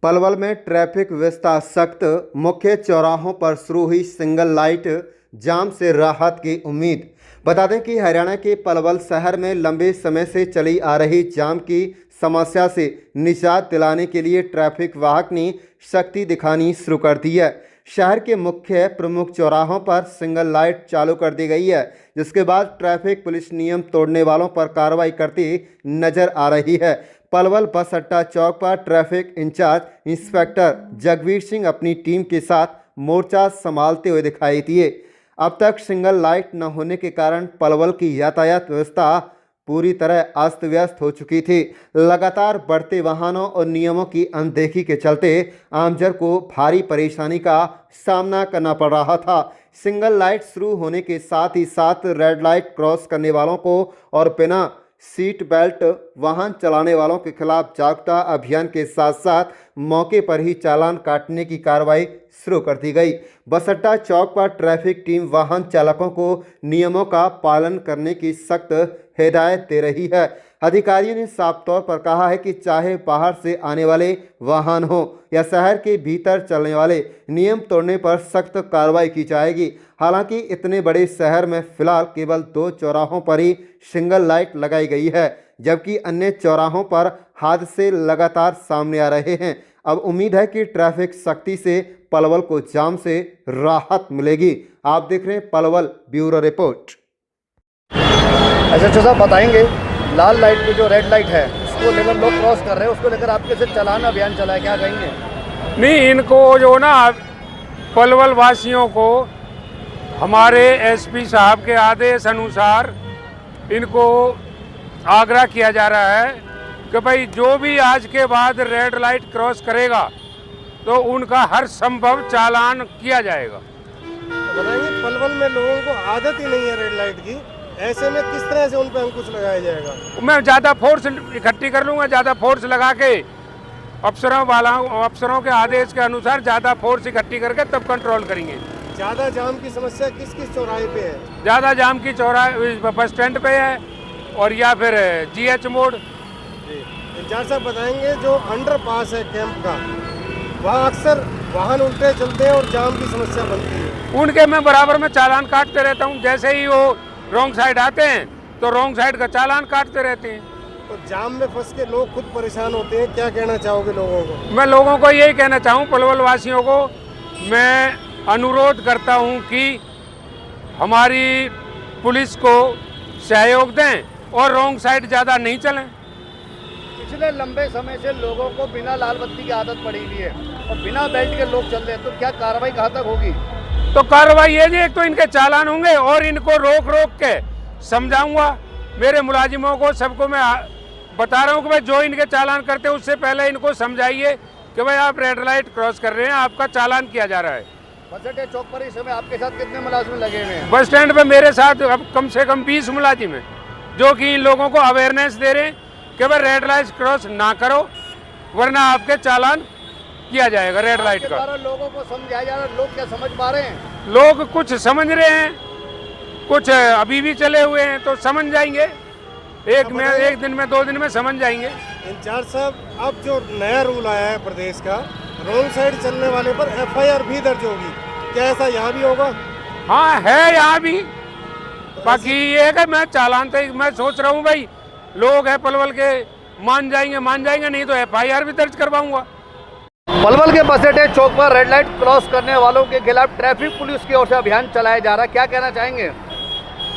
पलवल में ट्रैफिक व्यवस्था सख्त, मुख्य चौराहों पर शुरू हुई सिंगल लाइट जाम से राहत की उम्मीद। बता दें कि हरियाणा के पलवल शहर में लंबे समय से चली आ रही जाम की समस्या से निजात दिलाने के लिए ट्रैफिक वाहक ने शक्ति दिखानी शुरू कर दी है। शहर के मुख्य प्रमुख चौराहों पर सिंगल लाइट चालू कर दी गई है, जिसके बाद ट्रैफिक पुलिस नियम तोड़ने वालों पर कार्रवाई करती नजर आ रही है। पलवल बस अड्डा चौक पर traffic incharge inspector Jagveer Singh अपनी टीम के साथ मोर्चा संभालते हुए दिखाई दिए। अब तक सिंगल लाइट न होने के कारण पलवल की यातायात व्यवस्था पूरी तरह अस्त व्यस्त हो चुकी थी। लगातार बढ़ते वाहनों और नियमों की अनदेखी के चलते आमजन को भारी परेशानी का सामना करना पड़ रहा था। सिंगल लाइट शुरू होने के साथ ही साथ रेड लाइट क्रॉस करने वालों को और बिना सीट बेल्ट वाहन चलाने वालों के खिलाफ जागरूकता अभियान के साथ साथ मौके पर ही चालान काटने की कार्रवाई शुरू कर दी गई। बस अड्डा चौक पर ट्रैफिक टीम वाहन चालकों को नियमों का पालन करने की सख्त हिदायत दे रही है। अधिकारियों ने साफ तौर पर कहा है कि चाहे बाहर से आने वाले वाहन हो या शहर के भीतर चलने वाले, नियम तोड़ने पर सख्त कार्रवाई की जाएगी। हालांकि इतने बड़े शहर में फिलहाल केवल 2 चौराहों पर ही सिंगल लाइट लगाई गई है, जबकि अन्य चौराहों पर हादसे लगातार सामने आ रहे हैं। अब उम्मीद है कि ट्रैफिक सख्ती से पलवल को जाम से राहत मिलेगी। आप देख रहे हैं पलवल ब्यूरो रिपोर्ट। अच्छा साहब बताएंगे, लाल लाइट पे जो रेड लाइट है उसको लेकर लोग क्रॉस कर रहे हैं, उसको लेकर आपके से चालान अभियान चला है, क्या कहेंगे? नहीं, इनको जो ना पलवल वासियों को हमारे एसपी साहब के आदेश अनुसार इनको आग्रह किया जा रहा है कि भाई जो भी आज के बाद रेड लाइट क्रॉस करेगा तो उनका हर संभव चालान किया जाएगा। बताएंगे, पलवल में लोगों को आदत ही नहीं है रेड लाइट की, ऐसे में किस तरह से उन पर अंकुश लगाया जाएगा? मैं ज़्यादा फोर्स इकट्ठी कर लूँगा, ज़्यादा फोर्स लगा के अफसरों के आदेश के अनुसार ज़्यादा फोर्स इकट्ठी करके तब कंट्रोल करेंगे। ज्यादा जाम की समस्या किस किस चौराहे पे है? ज़्यादा जाम की चौराहे बस स्टैंड पे है और या फिर GH मोड़। इंचार्ज साहब बताएंगे, जो अंडरपास है कैंप का, वहाँ अक्सर वाहन उल्टे चलते हैं और जाम की समस्या बनती है। उनके मैं बराबर में चालान काटते रहता हूँ। जैसे ही वो रॉन्ग साइड आते हैं तो रॉन्ग साइड का चालान काटते रहते हैं। तो जाम में फंस के लोग खुद परेशान होते हैं, क्या कहना चाहोगे लोगों को? मैं लोगों को यही कहना चाहूँ, पलवल वासियों को मैं अनुरोध करता हूँ कि हमारी पुलिस को सहयोग दें और रॉन्ग साइड ज़्यादा नहीं चलें। पिछले लंबे समय से लोगों को बिना लाल बत्ती की आदत पड़ी हुई है और बिना बेल्ट के लोग चल रहे हैं, तो क्या कार्रवाई कहाँ तक होगी? तो कार्रवाई ये जी, एक तो इनके चालान होंगे और इनको रोक रोक के समझाऊंगा। मेरे मुलाजिमों को सबको मैं बता रहा हूँ कि भाई जो इनके चालान करते हैं उससे पहले इनको समझाइए कि भाई आप रेड लाइट क्रॉस कर रहे हैं, आपका चालान किया जा रहा है। बस अड्डे चौक पर इस समय आपके साथ कितने मुलाजिम लगे हुए हैं? बस स्टैंड पे मेरे साथ अब कम से कम 20 मुलाजिम हैं, जो कि इन लोगों को अवेयरनेस दे रहे हैं कि भाई रेड लाइट क्रॉस ना करो वरना आपके चालान किया जाएगा रेड लाइट का। लोगों को समझाया जा रहा है, लोग क्या समझ पा रहे हैं? लोग कुछ समझ रहे हैं, कुछ अभी भी चले हुए हैं, तो समझ जाएंगे। एक दिन में 2 दिन में समझ जाएंगे। इंचार्ज साहब, अब जो नया रूल आया है प्रदेश का, रोड साइड चलने वाले पर FIR भी दर्ज होगी, क्या ऐसा यहाँ भी होगा? हाँ है, यहाँ भी। बाकी ये है कि मैं चालान तो मैं सोच रहा हूँ भाई लोग है पलवल के मान जाएंगे, नहीं तो FIR भी दर्ज करवाऊंगा। पलवल के बस अड्डे चौक पर रेड लाइट क्रॉस करने वालों के खिलाफ ट्रैफिक पुलिस की ओर से अभियान चलाया जा रहा है, क्या कहना चाहेंगे?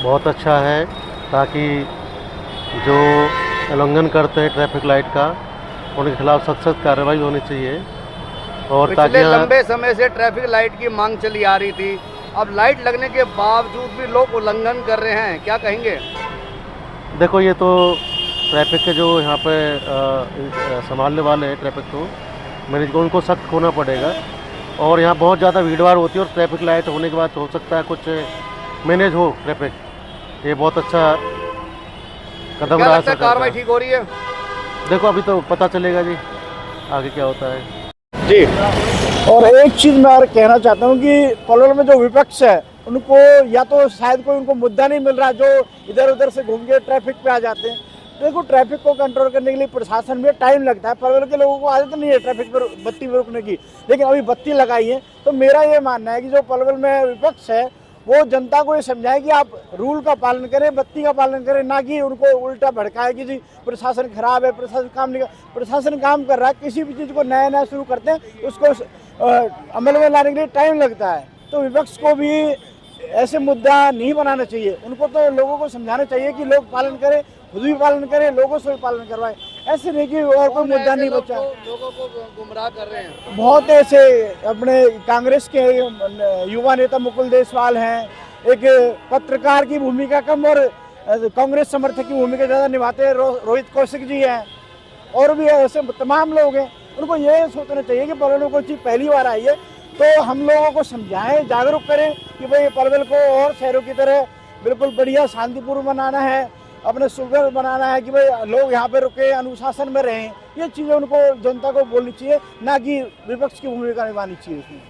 बहुत अच्छा है, ताकि जो उल्लंघन करते हैं ट्रैफिक लाइट का उनके खिलाफ सख्त कार्रवाई होनी चाहिए। और पिछले लंबे समय से ट्रैफिक लाइट की मांग चली आ रही थी, अब लाइट लगने के बावजूद भी लोग उल्लंघन कर रहे हैं, क्या कहेंगे? देखो, ये तो ट्रैफिक के जो यहाँ पे संभालने वाले हैं ट्रैफिक को, मैनेज को, उनको सख्त होना पड़ेगा। और यहाँ बहुत ज़्यादा भीड़ भाड़ होती है और ट्रैफिक लाइट होने के बाद हो सकता है कुछ मैनेज हो ट्रैफिक। ये बहुत अच्छा कदम रहा है। कार्रवाई ठीक हो रही है? देखो, अभी तो पता चलेगा जी आगे क्या होता है जी। और एक चीज़ मैं और कहना चाहता हूँ कि पलवल में जो विपक्ष है उनको या तो शायद कोई उनको मुद्दा नहीं मिल रहा, जो इधर उधर से घूम के ट्रैफिक पे आ जाते हैं। देखो ट्रैफिक को कंट्रोल करने के लिए प्रशासन में टाइम लगता है। पलवल के लोगों को आदत नहीं है ट्रैफिक पर बत्ती पर रुकने की, लेकिन अभी बत्ती लगाई है। तो मेरा ये मानना है कि जो पलवल में विपक्ष है वो जनता को ये समझाए कि आप रूल का पालन करें, बत्ती का पालन करें, ना कि उनको उल्टा भड़काए कि जी प्रशासन खराब है, प्रशासन काम नहीं कर। प्रशासन काम कर रहा है, किसी भी चीज़ को नया नया शुरू करते हैं उसको अमल में लाने के लिए टाइम लगता है। तो विपक्ष को भी ऐसे मुद्दा नहीं बनाना चाहिए, उनको तो लोगों को समझाना चाहिए कि लोग पालन करें, खुद भी पालन करें, लोगों से भी पालन करवाएं। ऐसे नहीं कि और कोई मुद्दा नहीं बचा। लोगों को गुमराह कर रहे हैं। बहुत ऐसे अपने कांग्रेस के युवा नेता मुकुल देसवाल हैं, एक पत्रकार की भूमिका कम और कांग्रेस समर्थक की भूमिका ज़्यादा निभाते हैं रोहित कौशिक जी हैं, और भी ऐसे तमाम लोग हैं। उनको ये सोचना चाहिए कि पलवल में कोई चीज़ पहली बार आई है तो हम लोगों को समझाएं, जागरूक करें कि भाई पलवल को और शहरों की तरह बिल्कुल बढ़िया शांतिपूर्ण बनाना है, अपने सुघर बनाना है कि भाई लोग यहाँ पे रुके, अनुशासन में रहें। ये चीज़ें उनको जनता को बोलनी चाहिए, ना कि विपक्ष की भूमिका निभानी चाहिए उसमें।